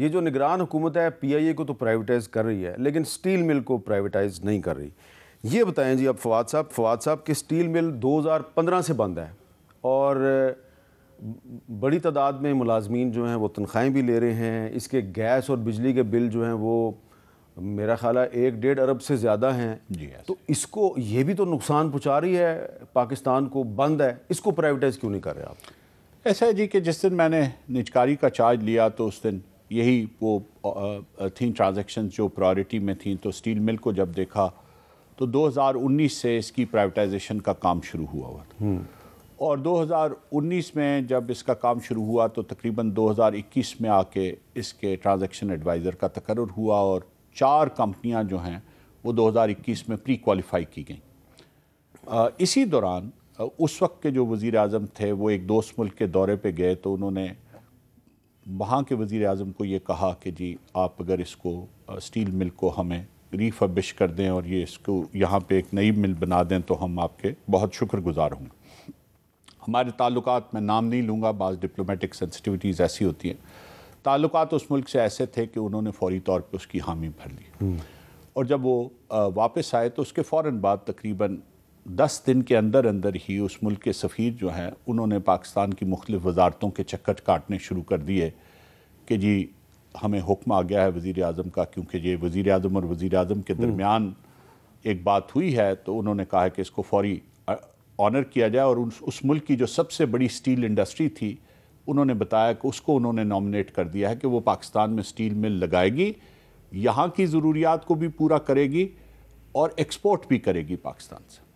یہ جو نگران حکومت ہے پی آئی اے کو تو پرائیویٹائز کر رہی ہے لیکن سٹیل مل کو پرائیویٹائز نہیں کر رہی. یہ بتائیں جی اب فواد صاحب کہ سٹیل مل 2015 سے بند ہے اور بڑی تعداد میں ملازمین جو ہیں وہ تنخواہیں بھی لے رہے ہیں, اس کے گیس اور بجلی کے بل جو ہیں وہ میرا خیال ہے 1.5 ارب سے زیادہ ہیں. تو اس کو یہ بھی تو نقصان پہنچا رہی ہے پاکستان کو, بند ہے, اس کو پرائیویٹائز کیوں نہیں کر رہے آپ؟ ایسا ہے جی کہ جس دن میں نے نجکاری کا چارج لیا تو اس دن یہی وہ تھیں ٹرانزیکشنز جو پرائیورٹی میں تھیں. تو سٹیل مل کو جب دیکھا تو 2019 سے اس کی پرائیویٹائزیشن کا کام شروع ہوا تھا اور 2019 میں جب اس کا کام شروع ہوا تو تقریباً 2021 میں آ کے اس کے ٹرانزیکشن ایڈوائزر کا تقرر ہوا اور 4 کمپنیاں جو ہیں وہ 2021 میں پری کوالیفائی کی گئیں. اسی دوران اس وقت کے جو وزیر اعظم تھے وہ ایک دوست ملک کے دورے پہ گئے تو انہوں نے وہاں کے وزیر اعظم کو یہ کہا کہ جی آپ اگر اس کو سٹیل مل کو ہمیں ریفربش کر دیں اور یہ اس کو یہاں پہ ایک نئی مل بنا دیں تو ہم آپ کے بہت شکر گزار ہوں گے. ہمارے تعلقات میں نام نہیں لوں گا, بعض ڈپلومیٹک سینسٹیوٹیز ایسی ہوتی ہیں, تعلقات اس ملک سے ایسے تھے کہ انہوں نے فوری طور پہ اس کی حامی بھر لی اور جب وہ واپس آئے تو اس کے فوراً بعد تقریباً 10 دن کے اندر ہی اس ملک کے سفیر جو ہیں انہوں نے پاکستان کی مختلف وزارتوں کے چکر کاٹنے شروع کر دیے کہ جی ہمیں حکم آ گیا ہے وزیر اعظم کا, کیونکہ یہ وزیر اعظم اور وزیر اعظم کے درمیان ایک بات ہوئی ہے تو انہوں نے کہا کہ اس کو فوری آنر کیا جائے. اور اس ملک کی جو سب سے بڑی سٹیل انڈسٹری تھی انہوں نے بتایا کہ اس کو انہوں نے نامنیٹ کر دیا ہے کہ وہ پاکستان میں سٹیل مل لگائے گی, یہاں کی ضروریات کو بھی پورا کرے گی اور ایکسپورٹ بھی کرے گی پاکستان سے.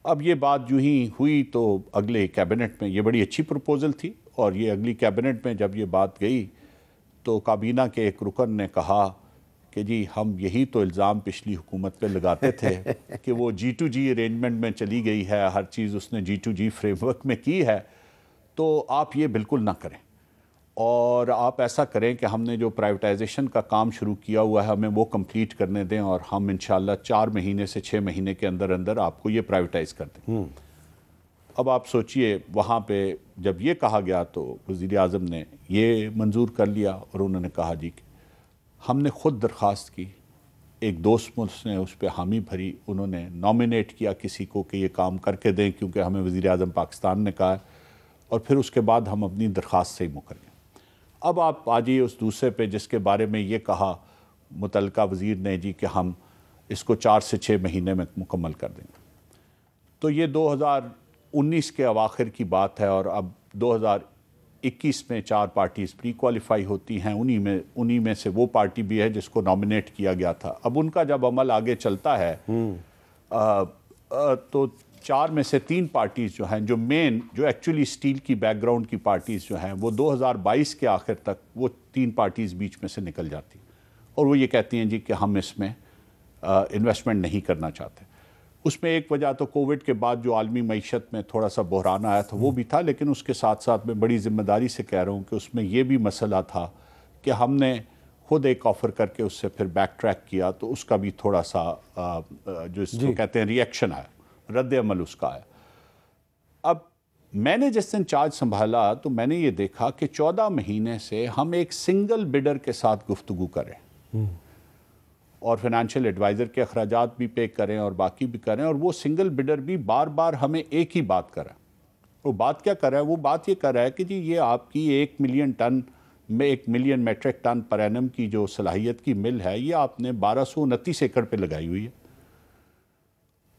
اب یہ بات جو ہی ہوئی تو اگلے کیبنٹ میں یہ بڑی اچھی پروپوزل تھی اور یہ اگلی کیبنٹ میں جب یہ بات گئی تو کابینہ کے ایک رکن نے کہا کہ جی ہم یہی تو الزام پچھلی حکومت پہ لگاتے تھے کہ وہ G2G ارینجمنٹ میں چلی گئی ہے, ہر چیز اس نے G2G فریم ورک میں کی ہے, تو آپ یہ بالکل نہ کریں اور آپ ایسا کریں کہ ہم نے جو پرائیویٹائزیشن کا کام شروع کیا ہوا ہے ہمیں وہ کمپلیٹ کرنے دیں اور ہم انشاءاللہ 4 مہینے سے 6 مہینے کے اندر آپ کو یہ پرائیویٹائز کر دیں. اب آپ سوچئے وہاں پہ جب یہ کہا گیا تو وزیر اعظم نے یہ منظور کر لیا اور انہوں نے کہا جی کہ ہم نے خود درخواست کی, ایک دوست ملک نے اس پہ حامی بھری, انہوں نے نامنیٹ کیا کسی کو کہ یہ کام کر کے دیں کیونکہ ہمیں وزیر اعظم پاکستان نے کہا ہے, اور پھر اس کے بعد ہم اپنی درخواست سے ہی مکر گئے. اب آپ آ جائیے اس دوسرے پہ جس کے بارے میں یہ کہا متعلقہ وزیر نے جی کہ ہم اس کو 4 سے 6 مہینے میں مکمل کر دیں گے. تو یہ 2019 کے اواخر کی بات ہے اور اب 2021 میں 4 پارٹیز پری کوالیفائی ہوتی ہیں, انہی میں سے وہ پارٹی بھی ہے جس کو نامنیٹ کیا گیا تھا. اب ان کا جب عمل آگے چلتا ہے تو 4 میں سے 3 پارٹیز جو ہیں جو ایکچولی سٹیل کی بیک گراؤنڈ کی پارٹیز جو ہیں وہ 2022 کے آخر تک وہ 3 پارٹیز بیچ میں سے نکل جاتی اور وہ یہ کہتی ہیں جی کہ ہم اس میں انویسٹمنٹ نہیں کرنا چاہتے. اس میں ایک وجہ تو کووڈ کے بعد جو عالمی معیشت میں تھوڑا سا بحران آیا تھا وہ بھی تھا, لیکن اس کے ساتھ ساتھ میں بڑی ذمہ داری سے کہہ رہا ہوں کہ اس میں یہ بھی مسئلہ تھا کہ ہم نے خود ایک آفر کر کے اس سے پھر بیک ٹریک کیا تو اس کا بھی تھوڑا سا جو اس کو کہتے ہیں ریئیکشن آیا, رد عمل اس کا آیا. اب میں نے جس دن چارج سنبھالا تو میں نے یہ دیکھا کہ 14 مہینے سے ہم ایک سنگل بڈر کے ساتھ گفتگو کریں اور فائنینشیل ایڈوائزر کے اخراجات بھی پے کریں اور باقی بھی کریں, اور وہ سنگل بڈر بھی بار بار ہمیں ایک ہی بات کر رہا ہے. وہ بات کیا کر رہا ہے؟ وہ بات یہ کر رہا ہے کہ جی یہ آپ کی 1 ملین ٹن میں 1 million metric ton per annum کی جو صلاحیت کی مل ہے یہ آپ نے 1229 ایکڑ پہ لگائی ہوئی ہے.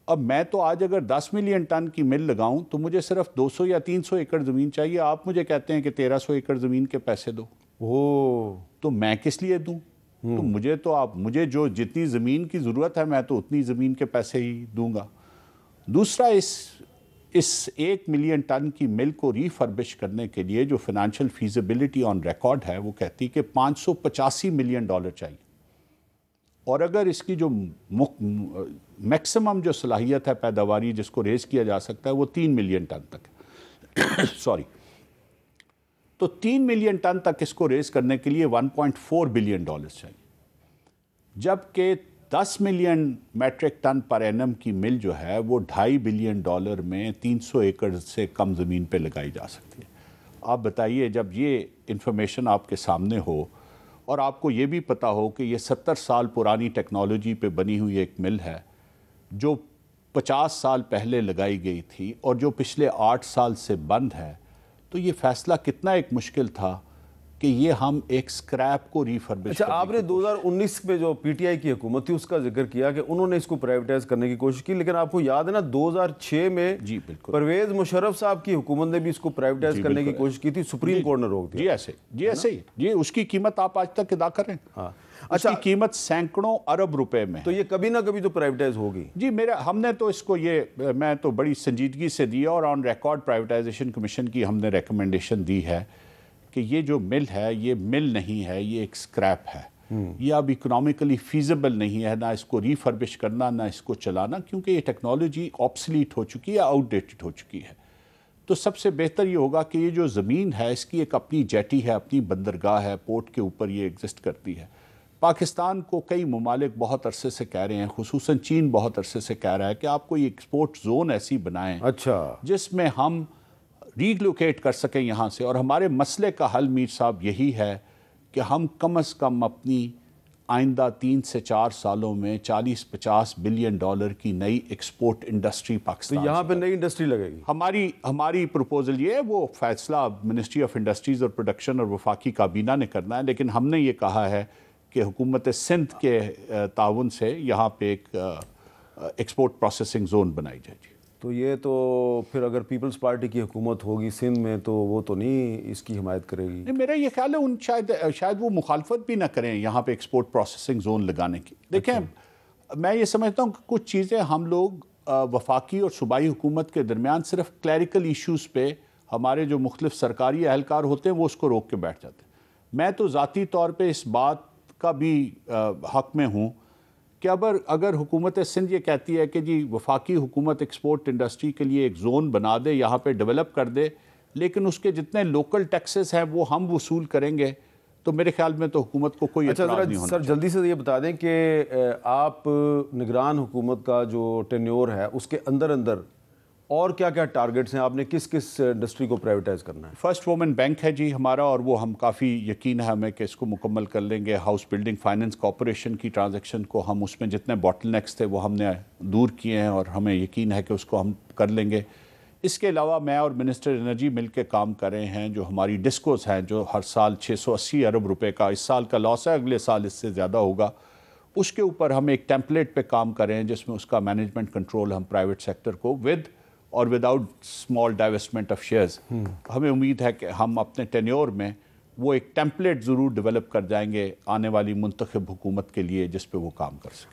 اب میں تو آج اگر 10 ملین ٹن کی مل لگاؤں تو مجھے صرف 200 یا 300 ایکڑ زمین چاہیے, آپ مجھے کہتے ہیں کہ 1300 ایکڑ زمین کے پیسے دو. تو میں کس لیے دوں؟ تو مجھے جو جتنی زمین کی ضرورت ہے میں تو اتنی زمین کے پیسے ہی دوں گا. دوسرا اس 1 ملین ٹن کی مل کو ریفربش کرنے کے لیے جو فائنینشیل فیزیبلٹی آن ریکارڈ ہے وہ کہتی کہ $585 ملین چاہیے, اور اگر اس کی جو میکسیمم جو صلاحیت ہے پیداواری جس کو ریز کیا جا سکتا ہے وہ 3 ملین ٹن تک سوری تو 3 ملین ٹن تک اس کو ریز کرنے کے لیے $1.4 بلین چاہیے, جبکہ 10 million metric ton per annum کی مل جو ہے وہ $2.5 بلین میں 300 ایکڑ سے کم زمین پہ لگائی جا سکتی ہے. آپ بتائیے جب یہ انفارمیشن آپ کے سامنے ہو اور آپ کو یہ بھی پتہ ہو کہ یہ 70 سال پرانی ٹیکنالوجی پہ بنی ہوئی ایک مل ہے جو 50 سال پہلے لگائی گئی تھی اور جو پچھلے 8 سال سے بند ہے، تو یہ فیصلہ کتنا ایک مشکل تھا کہ یہ ہم ایک سکریپ کو ریفربش اچھا، آپ نے 2019 میں جو پی ٹی آئی کی حکومت تھی اس کا ذکر کیا کہ انہوں نے اس کو پرائیویٹائز کرنے کی کوشش کی، لیکن آپ کو یاد ہے نا 2006 میں جی بالکل پرویز مشرف صاحب کی حکومت نے بھی اس کو پرائیویٹائز کرنے کی کوشش کی تھی، سپریم کورٹ نے روک دیا۔ جی ایسے ہی اس کی قیمت آپ آج تک ادا کریں، اس کی قیمت سینکڑوں ارب روپے میں، تو یہ کبھی نہ کبھی تو پرائیویٹائز ہوگی۔ جی ہم نے تو اس کو میں تو بڑی سنجیدگی سے دیا اور آن ریکارڈ پرائیویٹائزیشن کمیشن کی ہم نے ریکمنڈیشن دی ہے کہ یہ جو مل ہے یہ مل نہیں ہے، یہ ایک سکریپ ہے، یہ اب اکنامیکلی فیزیبل نہیں ہے، نہ اس کو ریفربش کرنا نہ اس کو چلانا، کیونکہ یہ ٹیکنالوجی آبسلیٹ ہو چکی ہے، آؤٹ ڈیٹڈ ہو چکی ہے۔ تو سب سے بہتر یہ ہوگا کہ یہ جو زمین ہے اس کی ایک اپنی جیٹی ہے، اپنی بندرگاہ ہے، پورٹ کے اوپر یہ ایگزسٹ کرتی ہے۔ پاکستان کو کئی ممالک بہت عرصے سے کہہ رہے ہیں، خصوصاً چین بہت عرصے سے کہہ رہا ہے کہ آپ کوئی ایکسپورٹ زون ایسی بنائیں جس میں ہم ریلوکیٹ کر سکیں یہاں سے، اور ہمارے مسئلے کا حل میر صاحب یہی ہے کہ ہم کم از کم اپنی آئندہ 3 سے 4 سالوں میں 40-50 بلین ڈالر کی نئی ایکسپورٹ انڈسٹری پاکستان، تو یہاں پہ نئی انڈسٹری لگے گی۔ ہماری پروپوزل یہ ہے، وہ فیصلہ منسٹری آف انڈسٹریز اور پروڈکشن اور وفاقی کابینہ نے کرنا ہے، لیکن ہم نے یہ کہا ہے کہ حکومت سندھ کے تعاون سے یہاں پہ ایک ایکسپورٹ پروسیسنگ زون بنائی جائے گی۔ تو یہ تو پھر اگر پیپلز پارٹی کی حکومت ہوگی سندھ میں تو وہ تو نہیں اس کی حمایت کرے گی۔ میرا یہ خیال ہے شاید وہ مخالفت بھی نہ کریں یہاں پہ ایکسپورٹ پروسیسنگ زون لگانے کی۔ دیکھیں میں یہ سمجھتا ہوں کہ کچھ چیزیں ہم لوگ وفاقی اور صوبائی حکومت کے درمیان صرف کلیریکل ایشوز پہ ہمارے جو مختلف سرکاری اہلکار ہوتے ہیں وہ اس کو روک کے بیٹھ جاتے ہیں۔ میں تو ذاتی طور پہ اس بات کا بھی حق میں ہوں کہ اگر حکومت سندھ یہ کہتی ہے کہ جی وفاقی حکومت ایکسپورٹ انڈسٹری کے لیے ایک زون بنا دے، یہاں پہ ڈیولپ کر دے، لیکن اس کے جتنے لوکل ٹیکسز ہیں وہ ہم وصول کریں گے، تو میرے خیال میں تو حکومت کو کوئی اعتراض نہیں ہونا چاہیے۔ سر جلدی سے یہ بتا دیں کہ آپ نگران حکومت کا جو ٹینیور ہے اس کے اندر اور کیا کیا ٹارگٹس ہیں، آپ نے کس انڈسٹری کو پرائیویٹائز کرنا ہے؟ فرسٹ وومن بینک ہے جی ہمارا، اور وہ ہم کافی یقین ہے ہمیں کہ اس کو مکمل کر لیں گے۔ ہاؤس بلڈنگ فائننس کارپوریشن کی ٹرانزیکشن کو ہم اس میں جتنے باٹل نیکس تھے وہ ہم نے دور کیے ہیں اور ہمیں یقین ہے کہ اس کو ہم کر لیں گے۔ اس کے علاوہ میں اور منسٹر انرجی مل کے کام کر رہے ہیں، جو ہماری ڈسکوز ہیں جو ہر سال 680 ارب روپے کا اس سال کا لاس ہے، اگلے سال اس سے زیادہ ہوگا، اس کے اوپر ہم ایک ٹیمپلیٹ پہ کام کر رہے ہیں جس میں اس کا مینجمنٹ کنٹرول ہم پرائیویٹ سیکٹر کو وداؤٹ اسمال ڈائیوسٹمنٹ آف شیئرز، ہمیں امید ہے کہ ہم اپنے ٹینیور میں وہ ایک ٹیمپلیٹ ضرور ڈیولپ کر جائیں گے آنے والی منتخب حکومت کے لیے جس پہ وہ کام کر سکیں۔